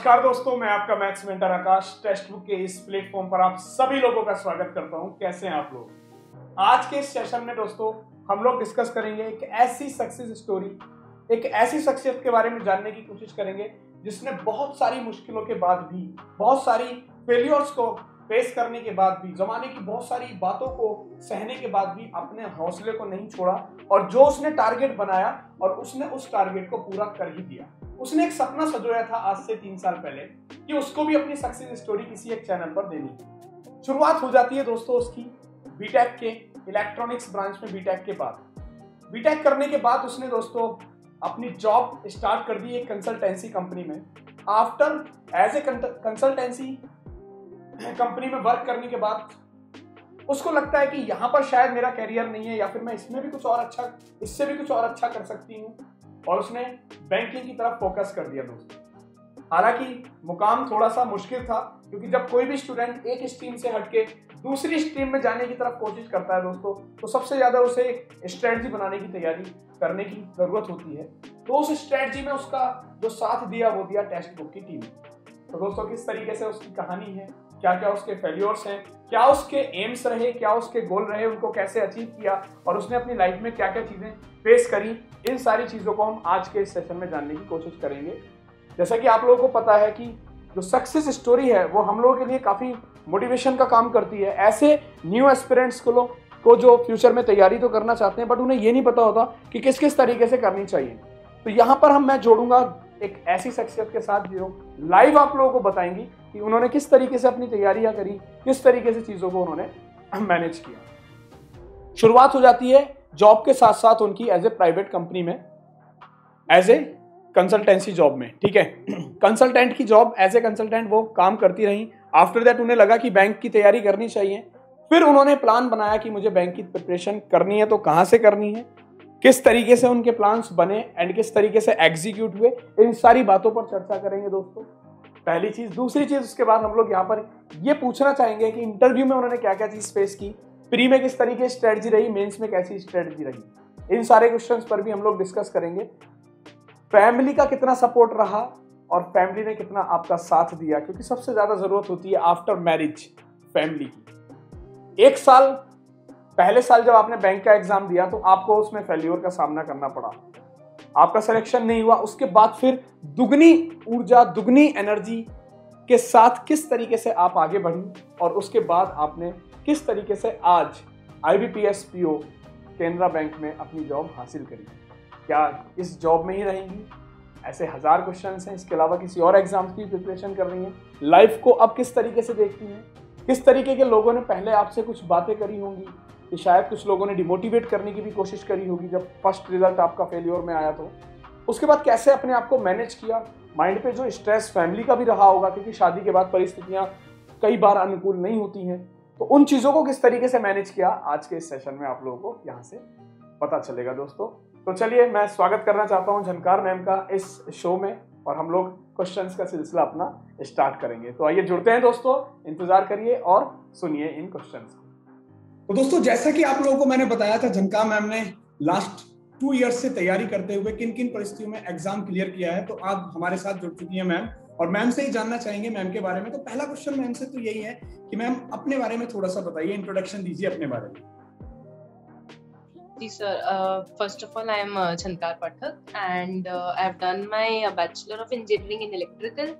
नमस्कार दोस्तों, मैं आपका मैथ्स मेंटर आकाश टेक्स्ट बुक के इस प्लेटफॉर्म पर आप सभी लोगों का स्वागत करता हूं। कैसे हैं आप लोग? आज के इस सेशन में दोस्तों हम लोग डिस्कस करेंगे एक ऐसी सक्सेस स्टोरी, एक ऐसी शख्सियत के बारे में जानने की कोशिश करेंगे जिसने बहुत सारी मुश्किलों के बाद भी, बहुत सारी फेलियर्स को फेस करने के बाद भी, जमाने की बहुत सारी बातों को सहने के बाद भी अपने हौसले को नहीं छोड़ा और जो उसने टारगेट बनाया और उसने उस टारगेट को पूरा कर ही दिया। उसने एक सपना सजोया था आज से 3 साल पहले कि उसको भी अपनी सक्सेस स्टोरी किसी एक चैनल पर देनी है। शुरुआत हो जाती है दोस्तों उसकी बीटेक के इलेक्ट्रॉनिक्स ब्रांच में। बीटेक के बाद बीटेक करने के बाद उसने दोस्तों अपनी जॉब स्टार्ट कर दी एक कंसल्टेंसी कंपनी में। After as a consultancy company में वर्क करने के बाद उसको लगता है कि यहाँ पर शायद मेरा कैरियर नहीं है या फिर मैं इसमें भी कुछ और अच्छा, इससे भी कुछ और अच्छा कर सकती हूँ, और उसने बैंकिंग की तरफ फोकस कर दिया दोस्तों। हालांकि मुकाम थोड़ा सा मुश्किल था क्योंकि जब कोई भी स्टूडेंट एक स्ट्रीम से हटके दूसरी स्ट्रीम में जाने की तरफ कोशिश करता है दोस्तों, तो सबसे ज्यादा उसे एक स्ट्रेटजी बनाने की तैयारी करने की जरूरत होती है। तो उस स्ट्रेटजी में उसका जो साथ दिया वो दिया टेक्स्ट बुक की टीम। तो दोस्तों किस तरीके से उसकी कहानी है, क्या क्या उसके फेल्योर्स हैं, क्या उसके एम्स रहे, क्या उसके गोल रहे, उनको कैसे अचीव किया और उसने अपनी लाइफ में क्या क्या चीजें फेस करी, इन सारी चीजों को हम आज के इस सेशन में जानने की कोशिश करेंगे। जैसा कि आप लोगों को पता है कि जो सक्सेस स्टोरी है वो हम लोगों के लिए काफी मोटिवेशन का काम करती है। ऐसे न्यू एस्पिरेंट्स को जो फ्यूचर में तैयारी तो करना चाहते हैं बट उन्हें ये नहीं पता होता कि किस किस तरीके से करनी चाहिए। तो यहाँ पर मैं जोड़ूंगा एक ऐसी शख्सियत के साथ जो लाइव आप लोगों को बताएंगी कि उन्होंने किस तरीके से अपनी तैयारियां करी, किस तरीके से चीजों को उन्होंने मैनेज किया। शुरुआत हो जाती है जॉब के साथ साथ उनकी एज ए प्राइवेट कंपनी में, एज ए कंसल्टेंसी जॉब में। ठीक है, कंसल्टेंट की जॉब, एज ए कंसल्टेंट वो काम करती रही। आफ्टर दैट उन्हें लगा कि बैंक की तैयारी करनी चाहिए। फिर उन्होंने प्लान बनाया कि मुझे बैंक की प्रिपरेशन करनी है, तो कहां से करनी है, किस तरीके से उनके प्लान्स बने एंड किस तरीके से एग्जीक्यूट हुए, इन सारी बातों पर चर्चा करेंगे दोस्तों। पहली चीज। दूसरी चीज, उसके बाद हम लोग यहाँ पर ये पूछना चाहेंगे कि इंटरव्यू में उन्होंने क्या क्या चीज फेस की, प्री में किस तरीके की स्ट्रेटजी रही, मेंस में कैसी स्ट्रेटजी रही, इन सारे क्वेश्चंस पर भी हम लोग डिस्कस करेंगे। फैमिली का कितना सपोर्ट रहा और फैमिली ने कितना आपका साथ दिया, क्योंकि सबसे ज्यादा जरूरत होती है आफ्टर मैरिज फैमिली की। 1 साल पहले साल जब आपने बैंक का एग्जाम दिया तो आपको उसमें फेल्योर का सामना करना पड़ा, आपका सिलेक्शन नहीं हुआ। उसके बाद फिर दुगनी ऊर्जा, दुगनी एनर्जी के साथ किस तरीके से आप आगे बढ़ी और उसके बाद आपने किस तरीके से आज IBPS PO केनरा बैंक में अपनी जॉब हासिल करी। क्या इस जॉब में ही रहेंगी? ऐसे 1000 क्वेश्चंस हैं। इसके अलावा किसी और एग्जाम्स की प्रिपरेशन कर रही हैं, लाइफ को अब किस तरीके से देखती हैं, किस तरीके के लोगों ने पहले आपसे कुछ बातें करी होंगी कि शायद कुछ लोगों ने डिमोटिवेट करने की भी कोशिश करी होगी जब फर्स्ट रिजल्ट आपका फेल्योर में आया। तो उसके बाद कैसे अपने आप को मैनेज किया, माइंड पे जो स्ट्रेस फैमिली का भी रहा होगा क्योंकि शादी के बाद परिस्थितियां कई बार अनुकूल नहीं होती हैं, तो उन चीज़ों को किस तरीके से मैनेज किया आज के इस सेशन में आप लोगों को यहाँ से पता चलेगा दोस्तों। तो चलिए मैं स्वागत करना चाहता हूँ झनकार मैम का इस शो में और हम लोग क्वेश्चंस का सिलसिला अपना स्टार्ट करेंगे। तो आइए जुड़ते हैं दोस्तों, इंतजार करिए और सुनिए इन क्वेश्चंस को। तो दोस्तों जैसा कि आप लोगों को मैंने बताया था, झनकार मैम ने लास्ट 2 ईयर्स से तैयारी करते हुए किन किन परिस्थितियों में एग्जाम क्लियर किया है, तो आप हमारे साथ जुड़ चुकी हैं मैम और मैम से ही जानना चाहेंगे मैम के बारे में। तो पहला क्वेश्चन मैम से तो यही है कि मैम अपने बारे में थोड़ा सा बताइए, इंट्रोडक्शन दीजिए अपने बारे में। जी sir, first of all I am Jhankar Pathak and I have done my bachelor of engineering in electrical.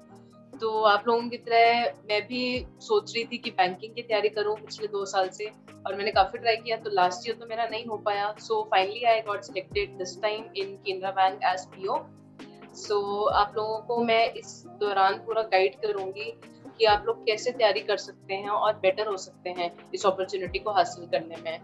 तो आप लोगों की तरह मैं भी सोच रही थी कि बैंकिंग की तैयारी करूं पिछले 2 साल से, और मैंने काफी ट्राई किया। तो लास्ट ईयर तो मेरा नहीं हो पाया, so finally I got selected this time in Canara bank as PO। So आप लोगों को मैं इस दौरान पूरा गाइड करूंगी कि आप लोग कैसे तैयारी कर सकते हैं और बेटर हो सकते हैं इस अपॉर्चुनिटी को हासिल करने में।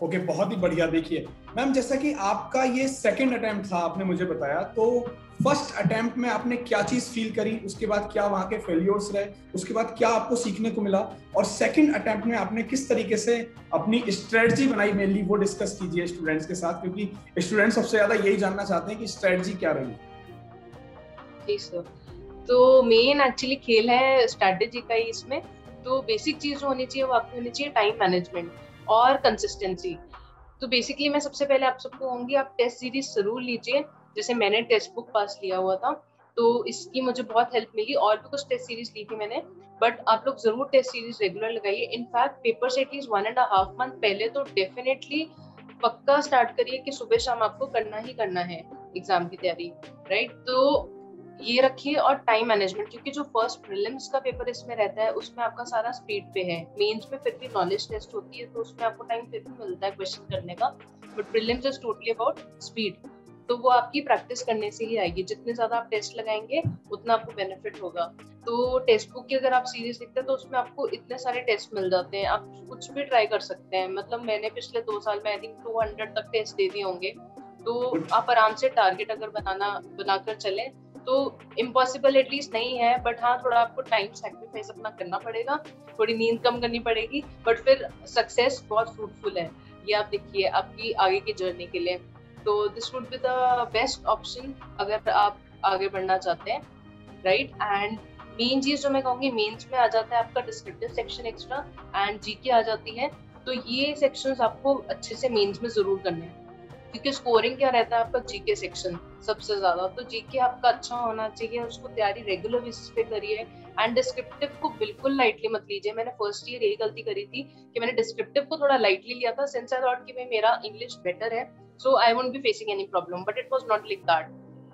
ओके, बहुत ही बढ़िया। देखिए मैम, जैसा कि आपका ये सेकंड अटेम्प्ट था आपने मुझे बताया, तो फर्स्ट अटेम्प्ट में आपने क्या चीज फील करी, उसके बाद क्या वहां के फेल्योर्स रहे, उसके बाद क्या आपको सीखने को मिला, और सेकंड अटेम्प्ट में आपने किस तरीके से अपनी स्ट्रेटजी बनाई, मेनली वो डिस्कस कीजिए स्टूडेंट्स के साथ, क्योंकि स्टूडेंट्स सबसे ज्यादा यही जानना चाहते हैं कि स्ट्रेटजी क्या रही। जी सर, तो मेन एक्चुअली खेल है स्ट्रेटजी का ही इसमें। तो बेसिक चीज जो होनी चाहिए वो आपकी होनी चाहिए टाइम मैनेजमेंट और कंसिस्टेंसी। तो बेसिकली मैं सबसे पहले आप सबको कहूंगी आप टेस्ट सीरीज जरूर लीजिए। जैसे मैंने टेक्स्ट बुक पास लिया हुआ था, तो इसकी मुझे बहुत हेल्प मिली। और भी कुछ टेस्ट सीरीज ली थी मैंने, बट आप लोग जरूर टेस्ट सीरीज रेगुलर लगाइए। इनफैक्ट पेपर से एटलीस्ट 1.5 मंथ पहले तो डेफिनेटली पक्का स्टार्ट करिए कि सुबह शाम आपको करना ही करना है एग्जाम की तैयारी, राइट। तो ये रखिए। और टाइम मैनेजमेंट, क्योंकि जो फर्स्ट प्रीलिम्स का पेपर इसमें रहता है उसमें आपका सारा स्पीड पे है। मेंस में फिर भी नॉलेज टेस्ट होती है तो उसमें आपको टाइम फिर भी मिलता है क्वेश्चन करने का, but prelims is totally about speed. तो वो आपकी प्रैक्टिस करने से ही आएगी। जितने ज्यादा आप टेस्ट लगाएंगे उतना आपको बेनिफिट होगा। तो टेक्स्ट बुक की अगर आप सीरीज लिखते हैं तो उसमें आपको इतने सारे टेस्ट मिल जाते हैं, आप कुछ भी ट्राई कर सकते हैं। मतलब मैंने पिछले 2 साल में आई थिंक 200 तक टेस्ट दे दिए होंगे। तो आप आराम से टारगेट अगर बनाकर चले तो इम्पॉसिबल एटलीस्ट नहीं है, बट हाँ थोड़ा आपको टाइम सैक्रिफाइस अपना करना पड़ेगा, थोड़ी नींद कम करनी पड़ेगी, बट फिर सक्सेस बहुत फ्रूटफुल है। ये आप देखिए आपकी आगे की जर्नी के लिए। तो this would be the best option अगर आप आगे बढ़ना चाहते हैं, राइट। एंड मेन चीज जो मैं कहूँगी, मेंस में आ जाता है आपका descriptive section extra and GK आ जाती है। तो ये सेक्शंस आपको अच्छे से मेंस में जरूर करने हैं, क्योंकि स्कोरिंग क्या रहता है आपका जीके सेक्शन सबसे ज्यादा। तो जीके आपका अच्छा होना चाहिए, उसको तैयारी रेगुलर बेसिस पे करिए। एंड डिस्क्रिप्टिव को बिल्कुल लाइटली मत लीजिए। मैंने फर्स्ट ईयर यही गलती करी थी कि मैंने डिस्क्रिप्टिव को थोड़ा लाइटली लिया था, सिंस आई थॉट कि मेरा इंग्लिश बेटर है so I won't be facing any problem, but it was not like that.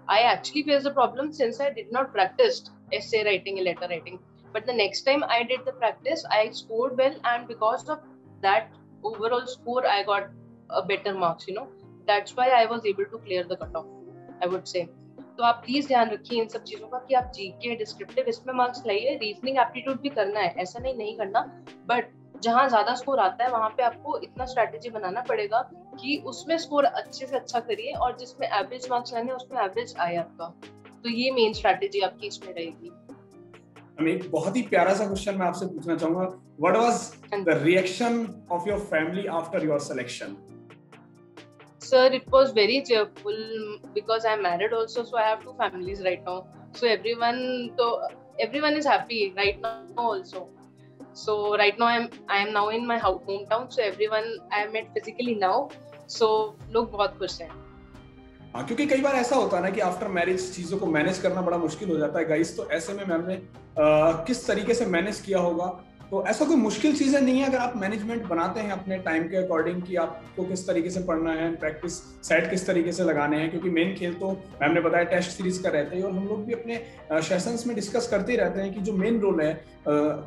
I actually faced the problem since I did not practice essay writing and letter writing, but the next time I did the practice I scored well, and because of that overall score I got a better marks, you know. That's why I was able to clear the cutoff, I would say. तो आप please ध्यान रखिए इन सब चीजों का कि आप GK descriptive इसमें मार्क्स लाइए। रीजनिंग एप्टीट्यूड भी करना है, ऐसा नहीं करना, बट जहाँ ज्यादा स्कोर आता है वहां पे आपको इतना स्ट्रेटेजी बनाना पड़ेगा कि उसमें स्कोर अच्छे से अच्छा करिए, और जिसमें एवरेज मार्क्स लाने उसमें एवरेज आए आपका। तो ये मेन स्ट्रेटेजी आपकी इसमें रहेगी। एक बहुत ही प्यारा सा क्वेश्चन मैं आपसे पूछना चाहूंगा, what was the reaction of your family after your selection? Sir, it was very cheerful because I'm married also, so I have 2 families right now. So everyone is happy right now also. So right now I am now in my hometown, so everyone I met physically now. So लोग बहुत खुश हैं। हाँ, क्योंकि कई बार ऐसा होता है ना कि आफ्टर मैरिज चीजों को मैनेज करना बड़ा मुश्किल हो जाता है गाइस। तो ऐसे में मैम ने किस तरीके से मैनेज किया होगा? तो ऐसा कोई मुश्किल चीजें नहीं है अगर आप मैनेजमेंट बनाते हैं अपने टाइम के अकॉर्डिंग कि आपको किस तरीके से पढ़ना है, प्रैक्टिस सेट किस तरीके से लगाने हैं। क्योंकि मेन खेल तो मैम ने बताया टेस्ट सीरीज का रहता है, और हम लोग भी अपने सेशंस में डिस्कस करते ही रहते हैं कि जो मेन रोल है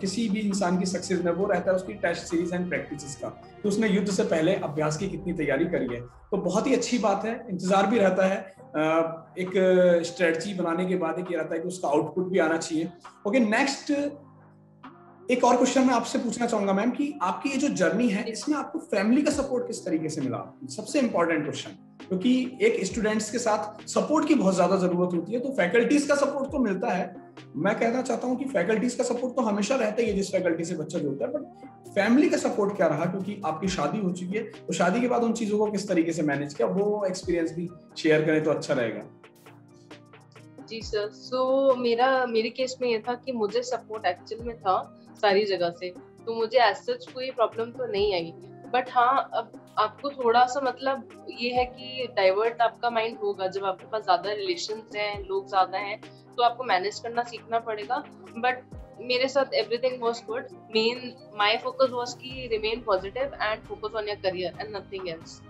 किसी भी इंसान की सक्सेस में वो रहता है उसकी टेस्ट सीरीज एंड प्रैक्टिस का। तो उसने युद्ध से पहले अभ्यास की कितनी तैयारी करी है, तो बहुत ही अच्छी बात है। इंतजार भी रहता है, एक स्ट्रेटजी बनाने के बाद एक ये रहता है कि उसका आउटपुट भी आना चाहिए। ओके, नेक्स्ट एक और क्वेश्चन मैं आपसे पूछना चाहूंगा मैम कि आपकी ये जो जर्नी है इसमें आपको फैमिली का सपोर्ट किस तरीके से मिला? सबसे इंपॉर्टेंट क्वेश्चन, क्योंकि एक स्टूडेंट्स के साथ सपोर्ट की बहुत ज्यादा जरूरत होती है। तो फैकल्टीज का सपोर्ट तो मिलता है, मैं कहना चाहता हूँ कि फैकल्टीज का सपोर्ट तो हमेशा रहता ही है जिस फैकल्टी से बच्चा जुड़ता है, बट फैमिली का सपोर्ट क्या रहा? क्योंकि आपकी शादी हो चुकी है, तो शादी के बाद उन चीजों को किस तरीके से मैनेज किया, वो एक्सपीरियंस भी शेयर करें तो अच्छा रहेगा। जी सर, सो मेरे केस में ये था कि मुझे सपोर्ट एक्चुअल में था सारी जगह से, तो मुझे एज सच कोई प्रॉब्लम तो नहीं आई। बट हाँ, अब आपको थोड़ा सा मतलब ये है कि डाइवर्ट आपका माइंड होगा जब आपके पास ज्यादा रिलेशंस हैं, लोग ज्यादा हैं, तो आपको मैनेज करना सीखना पड़ेगा। बट मेरे साथ everything was good. My focus was कि remain positive and focus on your career and nothing else.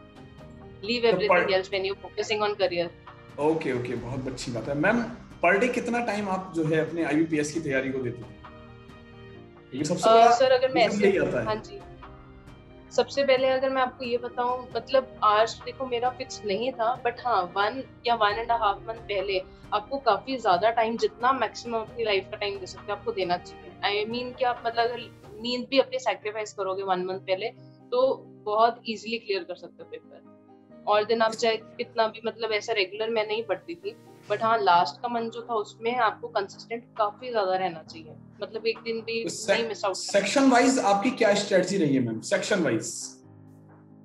Leave everything else when you focusing on career. Okay, बहुत अच्छी बात है मैम। पर डे कितना टाइम आप जो है अपने आईबीपीएस की तैयारी को देते हैं? ये सबसे बड़ा सर अगर मैं ऐसे, आता है। हाँ जी, सबसे पहले अगर मैं आपको ये बताऊं, मतलब आज देखो मेरा फिक्स नहीं था, बट हाँ 1 या 1.5 मंथ पहले आपको काफी ज्यादा टाइम, जितना मैक्सिमम अपनी लाइफ का टाइम दे सकते हैं आपको देना चाहिए। आई मीन कि आप मतलब अगर नींद भी अपनी सैक्रिफाइस करोगे 1 मंथ पहले तो बहुत इजीली क्लियर कर सकते हो पेपर। और दिन आप चाहे कितना भी, मतलब ऐसा रेगुलर मैं नहीं पढ़ती थी, बट हाँ लास्ट का मंथ जो था उसमें आपको कंसिस्टेंट काफी ज्यादा रहना चाहिए, मतलब एक दिन भी नहीं मिस आउट। सेक्शन वाइज आपकी क्या स्ट्रेटजी रही है ma'am, section wise?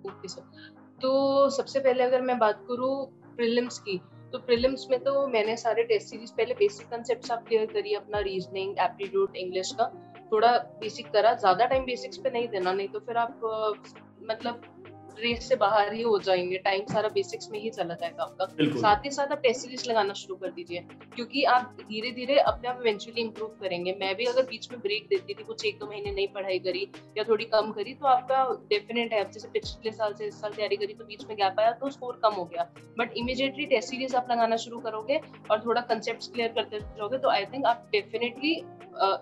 Okay sir, तो सबसे पहले अगर मैं बात करूँ प्रीलिम्स की, तो प्रीलिम्स में तो मैंने सारे टेस्ट सीरीज पहले बेसिक कंसेप्ट्स आप क्लियर करिए, अपना रीजनिंग, एप्टीट्यूड, इंग्लिश का थोड़ा बेसिक करा, ज्यादा टाइम बेसिक्स पे नहीं देना, नहीं तो फिर आप मतलब रेस से बाहर ही हो जाएंगे, टाइम सारा बेसिक्स में ही चला जाएगा आपका। साथ ही साथ आप टेस्ट सीरीज लगाना शुरू कर दीजिए, क्योंकि आप धीरे धीरे अपने आप इवेंचुअली इंप्रूव करेंगे। मैं भी अगर बीच में ब्रेक देती थी, कुछ 1-2 महीने नहीं पढ़ाई करी या थोड़ी कम करी, तो आपका डेफिनेट है, जैसे पिछले साल से इस साल तैयारी करी तो बीच में गैप आया तो स्कोर कम हो गया, बट इमीडिएटली टेस्ट सीरीज आप लगाना शुरू करोगे और थोड़ा कंसेप्ट क्लियर करते जाओगे तो आई थिंक आप डेफिनेटली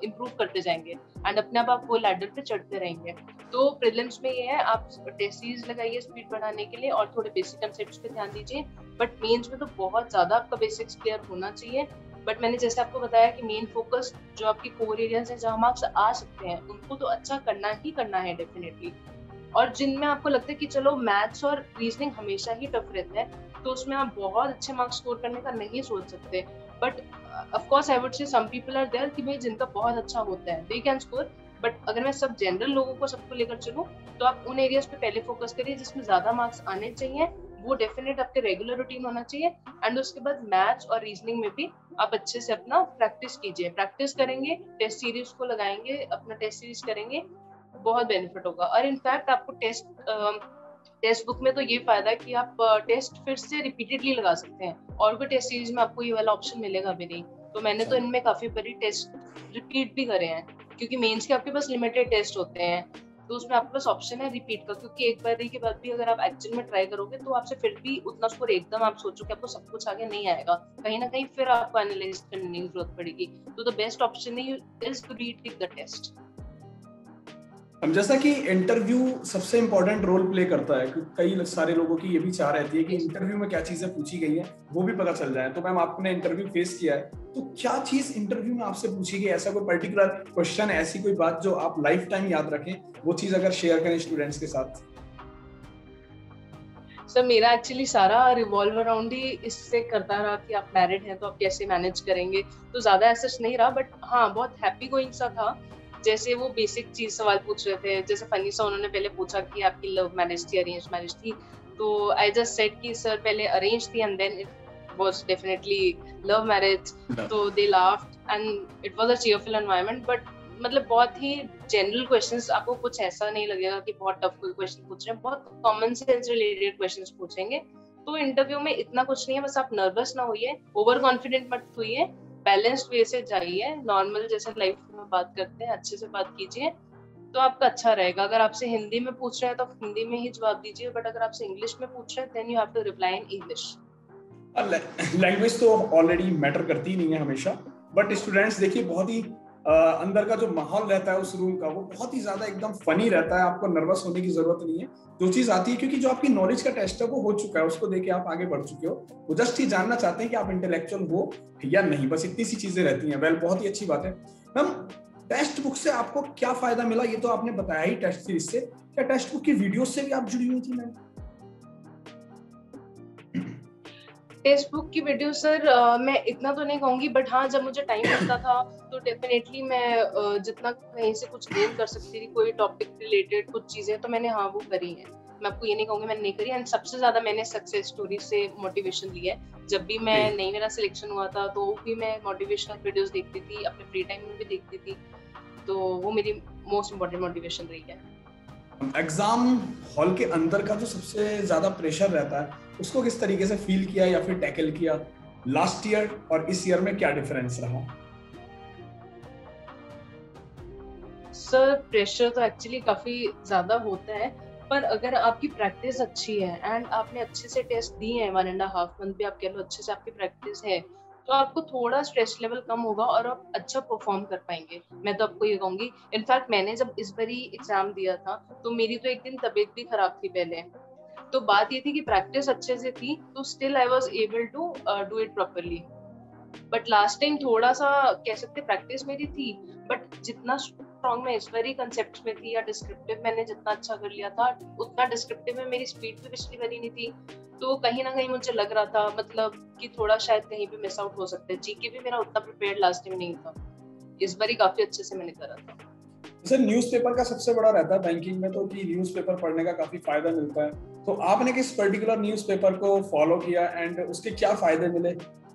इंप्रूव करते जाएंगे एंड अपने आप वो लैडर पे चढ़ते रहेंगे। तो प्रीलिम्स में ये है, आप टेस्ट सीरीज लगाइए स्पीड बढ़ाने के लिए और थोड़े बेसिक कंसेप्ट्स पे ध्यान दीजिए, बट मेंस में तो बहुत ज्यादा आपका बेसिक्स क्लियर होना चाहिए। बट मैंने जैसे आपको बताया कि मेन फोकस जो आपकी कोर एरियाज है जहाँ मार्क्स आ सकते हैं उनको तो अच्छा करना ही करना है डेफिनेटली। और जिनमें आपको लगता है कि चलो मैथ्स और रीजनिंग हमेशा ही टफ रहता है तो उसमें आप बहुत अच्छे मार्क्स स्कोर करने का नहीं सोच सकते, but of course I would say some people are there कि भाई जिनका बहुत अच्छा होता है दे कैन स्कोर। बट अगर मैं सब जनरल लोगों को सबको लेकर चलूं तो आप उन एरियाज पे पहले फोकस करिए जिसमें ज्यादा मार्क्स आने चाहिए, वो डेफिनेट आपके रेगुलर रूटीन होना चाहिए। एंड उसके बाद मैथ्स और रीजनिंग में भी आप अच्छे से अपना प्रैक्टिस कीजिए, प्रैक्टिस करेंगे, टेस्ट सीरीज को लगाएंगे, अपना टेस्ट सीरीज करेंगे, बहुत बेनिफिट होगा। और इनफैक्ट आपको टेस्ट बुक में तो ये फायदा है कि आप टेस्ट फिर से रिपीटेडली लगा सकते हैं, और कोई टेस्ट सीरीज में आपको ये वाला ऑप्शन मिलेगा भी नहीं। तो मैंने तो इनमें काफी बारी टेस्ट रिपीट भी करे हैं, क्योंकि मेंस के आपके पास लिमिटेड टेस्ट होते हैं तो उसमें आपके पास ऑप्शन है रिपीट का, क्योंकि एक बार के बाद भी अगर आप एक्चुअल में ट्राई करोगे तो आपसे फिर भी उतना स्कोर एकदम आप सोचो कि आपको सब कुछ आगे नहीं आएगा, कहीं ना कहीं फिर आपको एनालाइज करने की जरूरत पड़ेगी। तो the best option is to retake the test. हम जैसा कि इंटरव्यू सबसे इंपॉर्टेंट रोल प्ले करता है, क्योंकि कई सारे लोगों की ये भी चाह रहती है कि इंटरव्यू में क्या चीजें पूछी गई है वो भी पता चल जाए। तो मैम आपने इंटरव्यू फेस किया है, तो क्या चीज इंटरव्यू में आपसे पूछी गई, ऐसा कोई पर्टिकुलर क्वेश्चन, ऐसी कोई बात जो आप लाइफ टाइम याद रखें, वो चीज अगर शेयर करें स्टूडेंट्स के साथ? सर मेरा एक्चुअली सारा रिवॉल्व अराउंड ही इससे करता रहा कि आप मैरिड हैं तो आप कैसे मैनेज करेंगे, तो ज्यादा ऐसा नहीं रहा, बट हाँ बहुत हैप्पी गोइंग सा था। जैसे वो बेसिक चीज सवाल पूछ रहे थे, जैसे फनी सा उन्होंने पहले पूछा कि आपकी लव मैरिज थी अरेंज मैरिज थी, तो आई जस्ट सेड कि सर पहले अरेंज थी and then it was definitely love marriage. तो they laughed and it was a cheerful environment, but मतलब बहुत ही जनरल क्वेश्चंस, आपको कुछ ऐसा नहीं लगेगा कि बहुत टफ कोई क्वेश्चन पूछ रहे हैं, बहुत कॉमन सेंस रिलेटेड क्वेश्चंस पूछेंगे। तो इंटरव्यू में इतना कुछ नहीं है, बस आप नर्वस ना होइए, ओवर कॉन्फिडेंट मत होइए, बैलेंस्ड वे से जाइए, नॉर्मल जैसे लाइफ में बात करते हैं अच्छे से बात कीजिए, तो आपका अच्छा रहेगा। अगर आपसे हिंदी में पूछ रहे हैं तो हिंदी में ही जवाब दीजिए, बट अगर आपसे इंग्लिश में पूछ रहे हैं then you have to reply in English. Language तो ऑलरेडी मैटर करती ही नहीं है हमेशा, बट स्टूडेंट्स देखिए बहुत ही अंदर का जो माहौल रहता है उस रूम का वो बहुत ही ज्यादा एकदम फनी रहता है, आपको नर्वस होने की जरूरत नहीं है। जो चीज आती है, क्योंकि जो आपकी नॉलेज का टेस्ट है वो हो चुका है, उसको देके आप आगे बढ़ चुके हो, वो जस्ट ये जानना चाहते हैं कि आप इंटेलेक्चुअल हो या नहीं, बस इतनी सी चीजें रहती हैं। वेल, बहुत ही अच्छी बात है। मैम टेक्स्ट बुक से आपको क्या फायदा मिला, ये तो आपने बताया ही टेस्ट सीरीज से, क्या टेक्स्ट बुक की वीडियो से भी आप जुड़ी हुई थी मैम? टेक्स्ट बुक की वीडियो सर मैं इतना तो नहीं कहूंगी, बट हाँ जब मुझे टाइम मिलता था तो डेफिनेटली मैं जितना कहीं से कुछ गेन कर सकती थी, कोई टॉपिक रिलेटेड कुछ चीजें, तो मैंने हाँ वो करी है। मैं आपको ये नहीं कहूंगी मैंने नहीं करी। एंड सबसे ज्यादा मैंने सक्सेस स्टोरी से मोटिवेशन लिया है। जब भी मैं नहीं मेरा सिलेक्शन हुआ था तो भी मैं मोटिवेशनल वीडियोस देखती थी, अपने फ्री टाइम में भी देखती थी, तो वो मेरी मोस्ट इम्पोर्टेंट मोटिवेशन रही है। एग्जाम हॉल के अंदर का जो सबसे ज्यादा प्रेशर रहता है उसको किस तरीके से फील किया या फिर टैकल किया? लास्ट ईयर और इस ईयर में क्या डिफरेंस रहा? सर प्रेशर तो एक्चुअली काफी ज्यादा होता है, पर अगर आपकी प्रैक्टिस अच्छी है एंड आपने अच्छे से टेस्ट दिए हैं 1.5 मंथ भी आप कह लो अच्छे से आपकी प्रैक्टिस है, तो आपको थोड़ा स्ट्रेस लेवल कम होगा और आप अच्छा परफॉर्म कर पाएंगे। मैं तो आपको ये कहूंगी, इनफैक्ट मैंने जब इस बारी एग्जाम दिया था तो मेरी तो एक दिन तबीयत भी खराब थी पहले, तो बात ये थी कि प्रैक्टिस अच्छे से थी तो still I was able to do it properly. But last time थोड़ा सा कह सकते प्रैक्टिस मेरी थी, बट जितना स्ट्रॉन्ग मैं इस बारी कंसेप्ट में थी या डिस्क्रिप्टिव मैंने जितना अच्छा कर लिया था उतना डिस्क्रिप्टिव में मेरी स्पीड भी पिछली बारी नहीं थी, तो कहीं ना कहीं मुझे लग रहा था मतलब कि थोड़ा शायद कहीं पे मिस आउट हो सकता है। जीके भी मेरा उतना प्रिपेयर्ड लास्ट टाइम नहीं था, इस बारी काफी अच्छे से मैंने करा था। सर न्यूज़पेपर का सबसे बड़ा रहता है बैंकिंग में तो कि न्यूज़पेपर पढ़ने का काफी फायदा मिलता है, तो आपने किस पर्टिकुलर न्यूज़पेपर को फॉलो किया एंड उसके क्या फायदे मिले?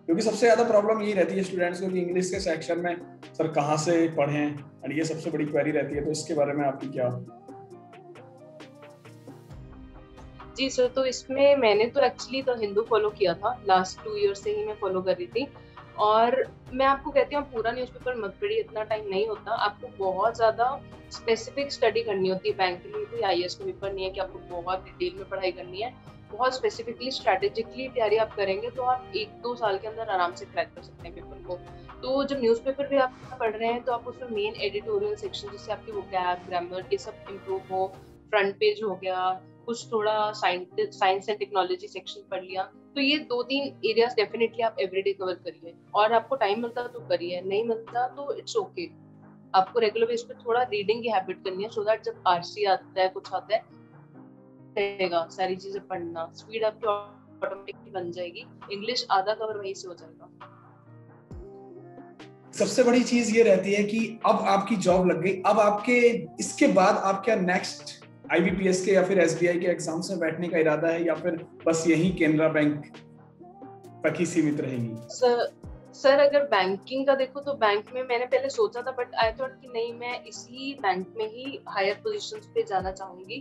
क्योंकि सबसे ज्यादा प्रॉब्लम यही रहती है स्टूडेंट्स को कि इंग्लिश के सेक्शन में सर कहाँ से पढ़ें, एंड ये सबसे बड़ी क्वेरी रहती है, तो इसके बारे में आपकी क्या? जी सर, तो इसमें मैंने तो एक्चुअली द हिंदू फॉलो किया था, लास्ट 2 ईयर से ही मैं फॉलो कर रही थी। और मैं आपको कहती हूँ, आप पूरा न्यूज़पेपर मत पढ़िए, इतना टाइम नहीं होता। आपको बहुत ज़्यादा स्पेसिफिक स्टडी करनी होती है बैंक के लिए। कोई आईएएस का पेपर नहीं है कि आपको बहुत डिटेल में पढ़ाई करनी है। बहुत स्पेसिफिकली स्ट्रैटेजिकली तैयारी आप करेंगे तो आप 1-2 साल के अंदर आराम से क्रैक कर सकते हैं पेपर को। तो जब न्यूज़पेपर भी आप पढ़ रहे हैं तो आप उसमें मेन एडिटोरियल सेक्शन, जिससे आपकी वोकैब, ग्रामर ये सब इम्प्रूव हो, फ्रंट पेज हो गया, कुछ थोड़ा साइंस एंड टेक्नोलॉजी सेक्शन पढ़ लिया। तो ये 2-3 एरियाज डेफिनेटली आप एवरीडे कवर करिए, और आपको टाइम मिलता तो करिए, नहीं मिलता तो इट्स ओके। आपको रेगुलर बेस पे थोड़ा रीडिंग की हैबिट करनी है, सो दैट जब आरसी आता है, कुछ आता है, रहेगा सारी चीजें पढ़ना, स्पीड आपकी ऑटोमेटिकली बन जाएगी, इंग्लिश आधा कवर वहीं से हो जाएगा। सबसे बड़ी चीज ये रहती है कि अब आपकी जॉब लग गई, अब आपके इसके बाद आप क्या नेक्स्ट आईबीपीएस के या फिर एसबीआई के एग्जाम्स में बैठने का इरादा है, या फिर बस यही केनरा बैंक तक ही सीमित रहेंगी? सर अगर बैंकिंग का देखो तो बैंक में मैंने पहले सोचा था, बट आई थॉट कि नहीं, मैं इसी बैंक में ही हायर पोजीशंस पे जाना चाहूंगी।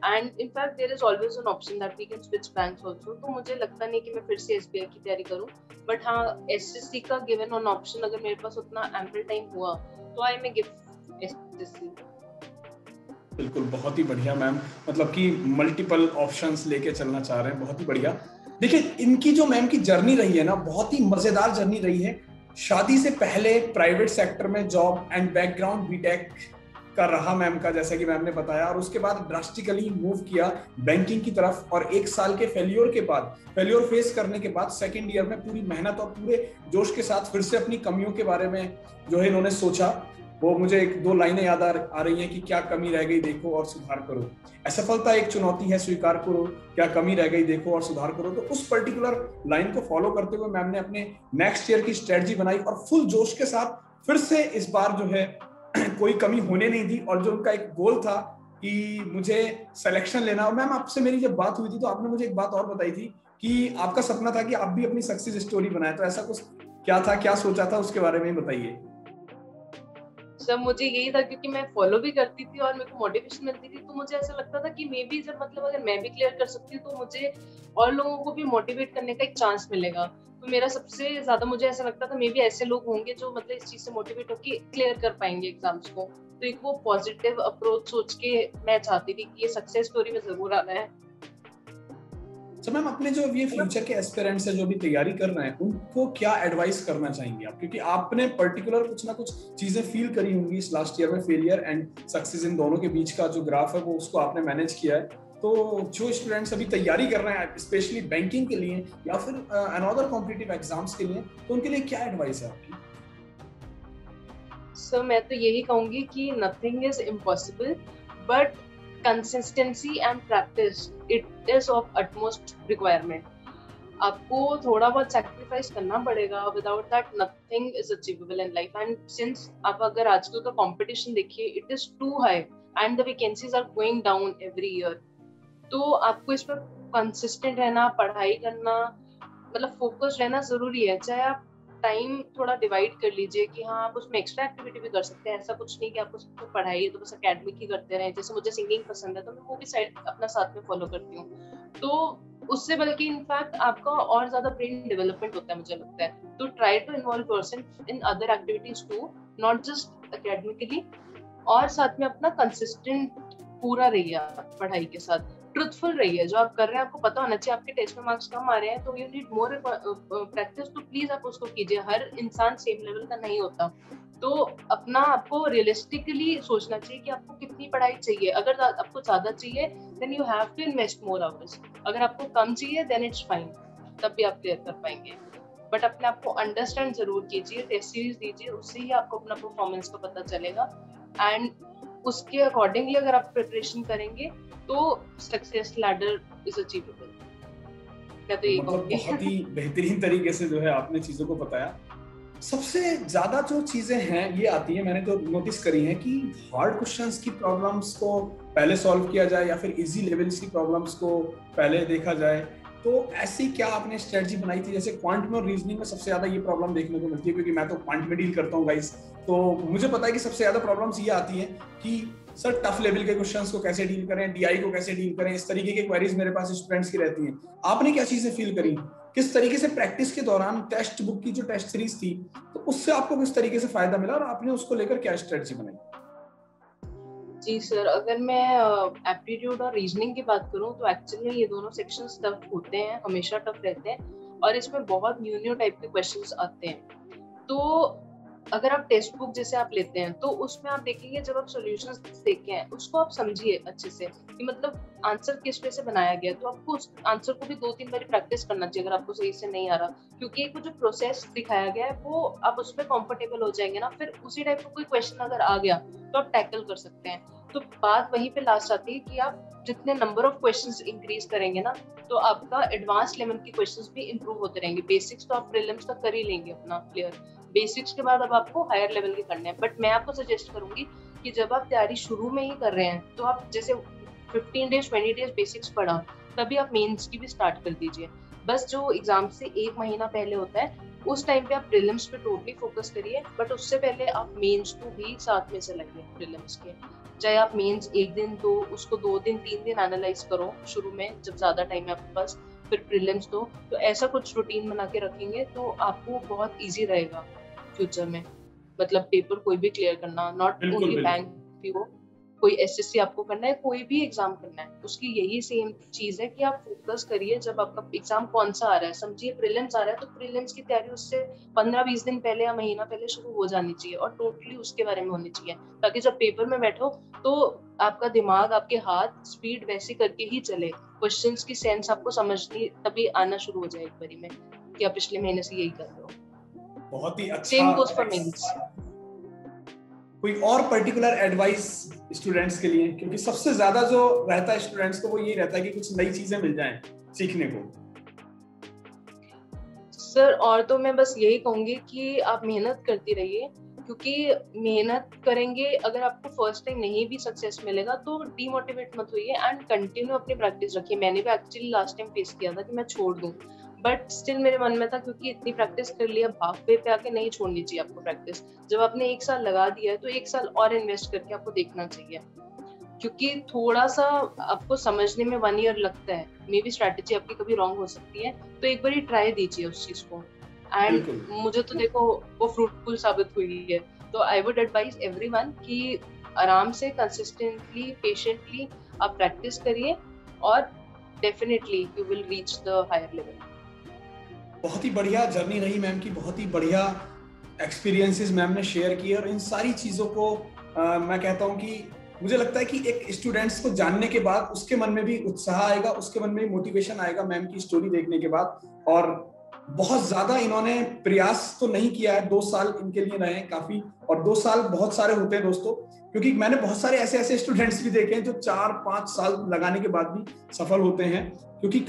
And in fact there is always an option that we can switch banks also. तो मुझे लगता नहीं कि मैं फिर से एसबीआई की तैयारी करूं, बट हाँ, एसएससी का गिवन ऑन ऑप्शन अगर मेरे पास उतना एम्पल टाइम हुआ तो आई मे गिव एसएससी। बिल्कुल, बहुत ही बढ़िया मैम, मतलब कि मल्टीपल ऑप्शंस लेके चलना चाह रहे हैं, बहुत ही बढ़िया। देखिए, इनकी जो मैम की जर्नी रही है ना, बहुत ही मजेदार जर्नी रही है। शादी से पहले प्राइवेट सेक्टर में जॉब एंड बैकग्राउंड बीटेक का रहा मैम का, जैसा कि मैम ने बताया, और उसके बाद ड्रास्टिकली मूव किया बैंकिंग की तरफ, और 1 साल के फेल्योर फेस करने के बाद सेकेंड ईयर में पूरी मेहनत और पूरे जोश के साथ फिर से अपनी कमियों के बारे में जो है इन्होंने सोचा। वो मुझे 1-2 लाइनें याद आ रही हैं कि क्या कमी रह गई देखो और सुधार करो, असफलता एक चुनौती है स्वीकार करो, क्या कमी रह गई देखो और सुधार करो। तो उस पर्टिकुलर लाइन को फॉलो करते हुए मैम ने अपने नेक्स्ट ईयर की स्ट्रेटजी बनाई, और फुल जोश के साथ फिर से इस बार जो है कोई कमी होने नहीं दी। और जो उनका एक गोल था कि मुझे सिलेक्शन लेना, और मैम आपसे मेरी जब बात हुई थी तो आपने मुझे एक बात और बताई थी कि आपका सपना था कि आप भी अपनी सक्सेस स्टोरी बनाए। तो ऐसा कुछ क्या था, क्या सोचा था, उसके बारे में बताइए। सब मुझे यही था, क्योंकि मैं फॉलो भी करती थी और मेरे को मोटिवेशन मिलती थी, तो मुझे ऐसा लगता था कि मे बी जब मतलब अगर मैं भी क्लियर कर सकती हूँ तो मुझे और लोगों को भी मोटिवेट करने का एक चांस मिलेगा। तो मेरा सबसे ज्यादा मुझे ऐसा लगता था मे बी ऐसे लोग होंगे जो मतलब इस चीज से मोटिवेट होकर क्लियर कर पाएंगे एग्जाम्स को। तो एक वो पॉजिटिव अप्रोच सोच के मैं चाहती थी कि ये सक्सेस स्टोरी में जरूर आना है। तो मैम, अपने जो ये फ्यूचर के एस्पिरेंट्स है जो भी तैयारी कर रहे हैं, उनको क्या एडवाइस करना चाहेंगे आप? क्योंकि आपने पर्टिकुलर कुछ ना कुछ चीजें फील करी होंगी इस लास्ट ईयर में, फेलियर एंड सक्सेस इन दोनों के बीच का जो ग्राफ है वो उसको आपने मैनेज किया है। तो जो स्टूडेंट्स अभी तैयारी कर रहे हैं स्पेशली बैंकिंग के लिए या फिर अनदर कॉम्पिटिटिव एग्जाम्स के लिए, तो उनके लिए क्या एडवाइस है आपकी? सर मैं तो यही कहूंगी कि nothing is impossible, but consistency and practice it is of utmost requirement. आपको थोड़ा बहुत सैक्रिफाइस करना पड़ेगा, without that nothing is achievable in life. And since आप अगर आजकल का कंपटीशन देखिए, it is too high and the vacancies are going down every year. तो आपको इस पर कंसिस्टेंट रहना, पढ़ाई करना, मतलब फोकस रहना जरूरी है। चाहे आप टाइम थोड़ा डिवाइड कर लीजिए कि हाँ, आप उसमें एक्स्ट्रा एक्टिविटी भी कर सकते हैं। ऐसा कुछ नहीं कि आपको सिर्फ पढ़ाई है तो बस एकेडमिक ही करते रहें। जैसे मुझे सिंगिंग पसंद है तो मैं वो भी साइड अपना साथ में फॉलो करती हूँ। तो उससे बल्कि इनफैक्ट आपका और ज्यादा ब्रेन डेवलपमेंट होता है, मुझे लगता है। तो try to involve yourself in other activities too, not just academically. और साथ में अपना कंसिस्टेंट पूरा रहिए पढ़ाई के साथ, ट्रुथफुल रहिए। जो आप कर रहे हैं आपको पता होना चाहिए। आपके टेस्ट में मार्क्स कम आ रहे हैं तो यू नीड मोर प्रैक्टिस, तो प्लीज आप उसको कीजिए। हर इंसान सेम लेवल का नहीं होता, तो अपना आपको रियलिस्टिकली सोचना चाहिए कि आपको कितनी पढ़ाई चाहिए। अगर आपको ज्यादा चाहिए then you have to invest more hours. अगर आपको कम चाहिए देन इट्स फाइन, तब भी आप क्लियर कर पाएंगे। बट अपने आप को अंडरस्टैंड जरूर कीजिए, टेस्ट सीरीज दीजिए, उससे ही आपको अपना परफॉर्मेंस का पता चलेगा। एंड उसके अकॉर्डिंगली अगर आप प्रिपरेशन करेंगे तो सक्सेस लैडर इज अचीवेबल। क्या तो मतलब बहुत ही बेहतरीन तरीके से जो है आपने चीजों को बताया। सबसे ज्यादा जो चीजें हैं ये आती है, मैंने तो नोटिस करी है कि हार्ड क्वेश्चंस की प्रॉब्लम्स को पहले सॉल्व किया जाए या फिर इजी लेवल्स की प्रॉब्लम्स को पहले देखा जाए। तो ऐसी क्या आपने स्ट्रेटजी बनाई थी? जैसे क्वांट में और रीजनिंग में सबसे ज्यादा ये प्रॉब्लम देखने को मिलती है, क्योंकि मैं तो क्वांट में डील करता हूँ गाइस, तो मुझे पता है कि सबसे ज्यादा प्रॉब्लम्स ये आती हैं कि सर टफ लेवल के क्वेश्चंस को कैसे डील करें, डीआई को कैसे डील करें, इस तरीके की क्वेरीज मेरे पास स्टूडेंट्स की रहती हैं। आपने क्या चीजें फील करी? किस तरीके से प्रैक्टिस के दौरान टेक्स्ट बुक की जो टेस्ट सीरीज थी, तो उससे आपको किस तरीके से फायदा मिला और आपने उसको लेकर क्या स्ट्रेटजी बनाई? जी सर, अगर मैं एप्टीट्यूड और रीजनिंग की बात करूं तो एक्चुअली ये दोनों सेक्शंस टफ होते हैं, हमेशा टफ रहते हैं और इसमें बहुत न्यू टाइप के क्वेश्चंस आते हैं। तो अगर आप टेक्स्ट बुक जैसे आप लेते हैं तो उसमें आप देखेंगे, जब आप सॉल्यूशंस देखे हैं उसको आप समझिए अच्छे से कि मतलब आंसर किस वे से बनाया गया है। तो आपको उस आंसर को भी 2-3 बार प्रैक्टिस करना चाहिए अगर आपको सही से नहीं आ रहा, क्योंकि एक वो जो प्रोसेस दिखाया गया है वो आप उसमें कंफर्टेबल हो जाएंगे ना, फिर उसी टाइप का कोई क्वेश्चन अगर आ गया तो आप टैकल कर सकते हैं। तो बात वहीं पे लास्ट आती है कि आप जितने नंबर ऑफ क्वेश्चंस इंक्रीज करेंगे ना, तो आपका एडवांस लेवल के क्वेश्चंस भी इंप्रूव होते रहेंगे। बेसिक्स तो आप प्रीलिम्स तक कर ही लेंगे अपना क्लियर, बेसिक्स के बाद अब आपको हायर लेवल के करने हैं। बट मैं आपको सजेस्ट करूंगी कि जब आप तैयारी शुरू में ही कर रहे हैं तो आप जैसे 15 डेज 20 डेज बेसिक्स पढ़ा, तभी आप मेंस की भी स्टार्ट कर दीजिए। बस जो एग्जाम से 1 महीना पहले होता है उस टाइम पे आप प्रीलिम्स पे टोटली फोकस करिए, बट उससे पहले आप मेंस को भी साथ में से लगिए प्रीलिम्स के। चाहे आप मेंस एक दिन दो, उसको 2 दिन 3 दिन एनालाइज करो शुरू में जब ज्यादा टाइम है आपके पास, फिर प्रीलिम्स दो। तो ऐसा कुछ रूटीन बना के रखेंगे तो आपको बहुत इजी रहेगा फ्यूचर में, मतलब पेपर कोई भी क्लियर करना, नॉट ओनली बैंक पीओ, कोई एसएससी आपको करना है, कोई भी एग्जाम करना है, उसकी यही सेम चीज है कि आप फोकस करिए। जब आपका एग्जाम कौन सा आ रहा है, समझिए प्रीलिम्स आ रहा है तो प्रीलिम्स की तैयारी उससे 15-20 दिन पहले या महीना पहले शुरू हो जानी चाहिए और टोटली उसके बारे में होनी चाहिए, ताकि जब पेपर में बैठो तो आपका दिमाग, आपके हाथ स्पीड वैसी करके ही चले, क्वेश्चंस की सेंस आपको समझनी तभी आना शुरू हो जाए एक बारी में कि आप पिछले महीने से यही कर रहे हो। बहुत ही अच्छा। Same goes for mains. कोई और पर्टिकुलर एडवाइस स्टूडेंट्स के लिए? क्योंकि सबसे ज्यादा जो रहता है स्टूडेंट्स को वो ये रहता है कि कुछ नई चीजें मिल जाएं सीखने को। सर और तो मैं बस यही कहूंगी कि आप मेहनत करती रहिए, क्योंकि मेहनत करेंगे, अगर आपको फर्स्ट टाइम नहीं भी सक्सेस मिलेगा तो डीमोटिवेट मत होइए एंड कंटिन्यू अपनी प्रैक्टिस रखिए। मैंने भी एक्चुअली लास्ट टाइम फेस किया था कि मैं छोड़ दूं, बट स्टिल मेरे मन में था क्योंकि इतनी प्रैक्टिस कर लिया, हाफ वे पे आके नहीं छोड़नी चाहिए आपको प्रैक्टिस। जब आपने 1 साल लगा दिया है तो 1 साल और इन्वेस्ट करके आपको देखना चाहिए, क्योंकि थोड़ा सा आपको समझने में 1 ईयर लगता है, मे बी स्ट्रैटेजी आपकी कभी रॉन्ग हो सकती है, तो एक बार ट्राई दीजिए उस चीज को। एंड मुझे तो देखो वो फ्रूटफुल साबित हुई है। तो आई वुड एडवाइज एवरीवन कि आराम से, कंसिस्टेंटली, पेशेंटली आप प्रैक्टिस करिए और definitely you will reach the higher level. बहुत ही बढ़िया जर्नी रही मैम की, बहुत ही बढ़िया एक्सपीरियंसेस मैम ने शेयर किए, और इन सारी चीज़ों को मैं कहता हूँ कि मुझे लगता है कि एक स्टूडेंट्स को जानने के बाद उसके मन में भी उत्साह आएगा, उसके मन में मोटिवेशन आएगा मैम की स्टोरी देखने के बाद। और बहुत ज्यादा इन्होंने प्रयास तो नहीं किया है, 2 साल इनके लिए रहे हैं काफी, और 2 साल बहुत सारे होते हैं दोस्तों, क्योंकि मैंने बहुत सारे ऐसे स्टूडेंट्स भी देखे हैं जो 4-5 साल लगाने के बाद भी सफल होते हैं। क्योंकि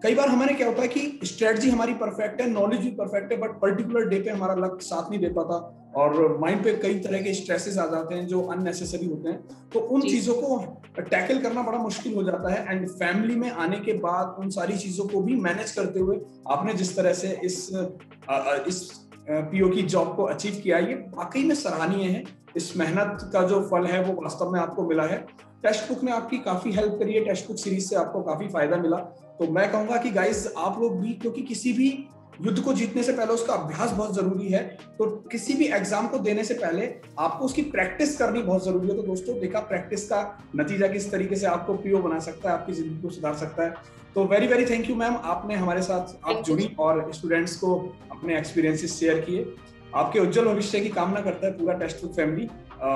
कई बार हमारे क्या होता है कि स्ट्रेटजी हमारी परफेक्ट है, नॉलेज भी परफेक्ट है, बट पर्टिकुलर डे पे हमारा लक साथ नहीं दे पाता और माइंड पे कई तरह के स्ट्रेसेस आ जाते हैं जो अननेसेसरी होते हैं, तो उन चीजों को टैकल करना बड़ा मुश्किल हो जाता है। एंड फैमिली में आने के बाद उन सारी चीजों को भी मैनेज करते हुए आपने जिस तरह से इस पीओ की जॉब को अचीव किया, ये वाकई में सराहनीय है। इस मेहनत का जो फल है वो वास्तव में आपको मिला है। टेक्स्ट बुक ने आपकी काफी हेल्प करी है, टेक्स्ट बुक सीरीज से आपको काफी फायदा मिला। तो मैं कहूंगा कि गाइस आप लोग भी, क्योंकि किसी भी युद्ध को जीतने से पहले उसका अभ्यास बहुत जरूरी है, तो किसी भी एग्जाम को देने से पहले आपको उसकी प्रैक्टिस करनी बहुत जरूरी है। तो दोस्तों देखा प्रैक्टिस का नतीजा किस तरीके से आपको पीओ बना सकता है, आपकी जिंदगी को सुधार सकता है। तो very very thank you ma'am, आपने हमारे साथ आप जुड़ी और स्टूडेंट्स को अपने एक्सपीरियंसेस शेयर किए। आपके उज्जवल भविष्य की कामना करता है पूरा टेक्स्ट बुक फैमिली।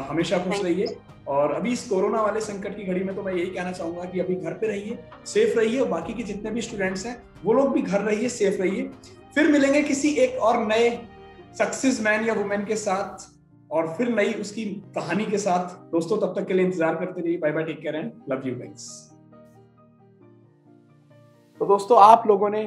हमेशा खुश रहिए, और अभी इस कोरोना वाले संकट की घड़ी में तो मैं यही कहना चाहूंगा कि अभी घर पे रहिए, सेफ रहिए, और बाकी के जितने भी स्टूडेंट्स हैं वो लोग भी घर रहिए, सेफ रहिए। फिर मिलेंगे किसी एक और नए सक्सेस मैन या वुमेन के साथ और फिर नई उसकी कहानी के साथ। दोस्तों तब तक के लिए इंतजार करते रहिए। Bye bye, take care and love you guys. तो दोस्तों आप लोगों ने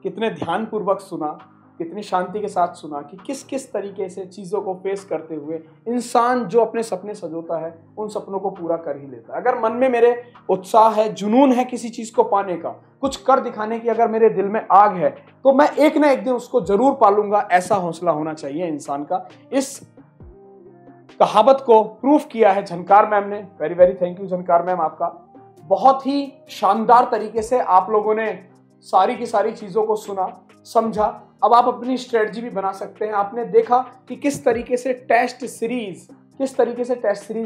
कितने ध्यानपूर्वक सुना कितनी शांति के साथ सुना कि किस किस तरीके से चीज़ों को फेस करते हुए इंसान जो अपने सपने सजोता है उन सपनों को पूरा कर ही लेता है। अगर मन में मेरे उत्साह है, जुनून है किसी चीज़ को पाने का, कुछ कर दिखाने की अगर मेरे दिल में आग है, तो मैं एक ना एक दिन उसको जरूर पालूंगा, ऐसा हौसला होना चाहिए इंसान का। इस कहावत को प्रूफ किया है झनकार मैम ने। Very very thank you Jhankar ma'am आपका। बहुत ही शानदार तरीके से आप लोगों ने सारी की सारी चीज़ों को सुना, समझा। अब आप अपनी स्ट्रेटजी भी बना सकते हैं। आपने देखा कि किस तरीके से टेस्ट सीरीज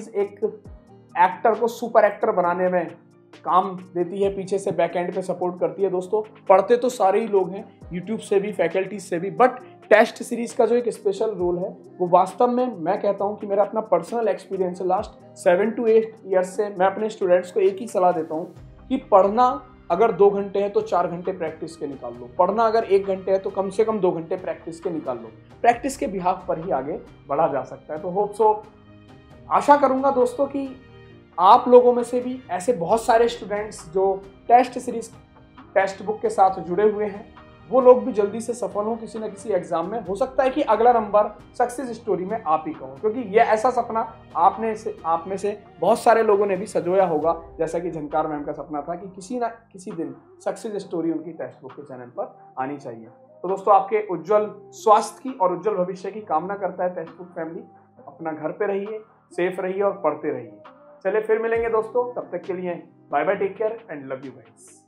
एक एक्टर को सुपर एक्टर बनाने में काम देती है, पीछे से बैक एंड पे सपोर्ट करती है। दोस्तों पढ़ते तो सारे ही लोग हैं, यूट्यूब से भी, फैकल्टीज से भी, बट टेस्ट सीरीज का जो एक स्पेशल रोल है वो वास्तव में मैं कहता हूं कि मेरा अपना पर्सनल एक्सपीरियंस है। लास्ट 7 to 8 ईयर्स से मैं अपने स्टूडेंट्स को एक ही सलाह देता हूं कि पढ़ना अगर 2 घंटे है तो 4 घंटे प्रैक्टिस के निकाल लो, पढ़ना अगर 1 घंटे है तो कम से कम 2 घंटे प्रैक्टिस के निकाल लो। प्रैक्टिस के बिहाफ पर ही आगे बढ़ा जा सकता है। तो होप सो, आशा करूंगा दोस्तों कि आप लोगों में से भी ऐसे बहुत सारे स्टूडेंट्स जो टेस्ट सीरीज टेक्स्ट बुक के साथ जुड़े हुए हैं, वो लोग भी जल्दी से सफल हों किसी न किसी एग्जाम में। हो सकता है कि अगला नंबर सक्सेस स्टोरी में आप ही का हो, क्योंकि ये ऐसा सपना आप में से बहुत सारे लोगों ने भी सजोया होगा, जैसा कि झनकार मैम का सपना था कि किसी ना किसी दिन सक्सेस स्टोरी उनकी टेक्स्ट बुक के चैनल पर आनी चाहिए। तो दोस्तों आपके उज्जवल स्वास्थ्य की और उज्जवल भविष्य की कामना करता है टेक्स्ट बुक फैमिली। अपना घर पे रहिए, सेफ रहिए और पढ़ते रहिए। चलिए फिर मिलेंगे दोस्तों, तब तक के लिए bye bye, take care and love you guys.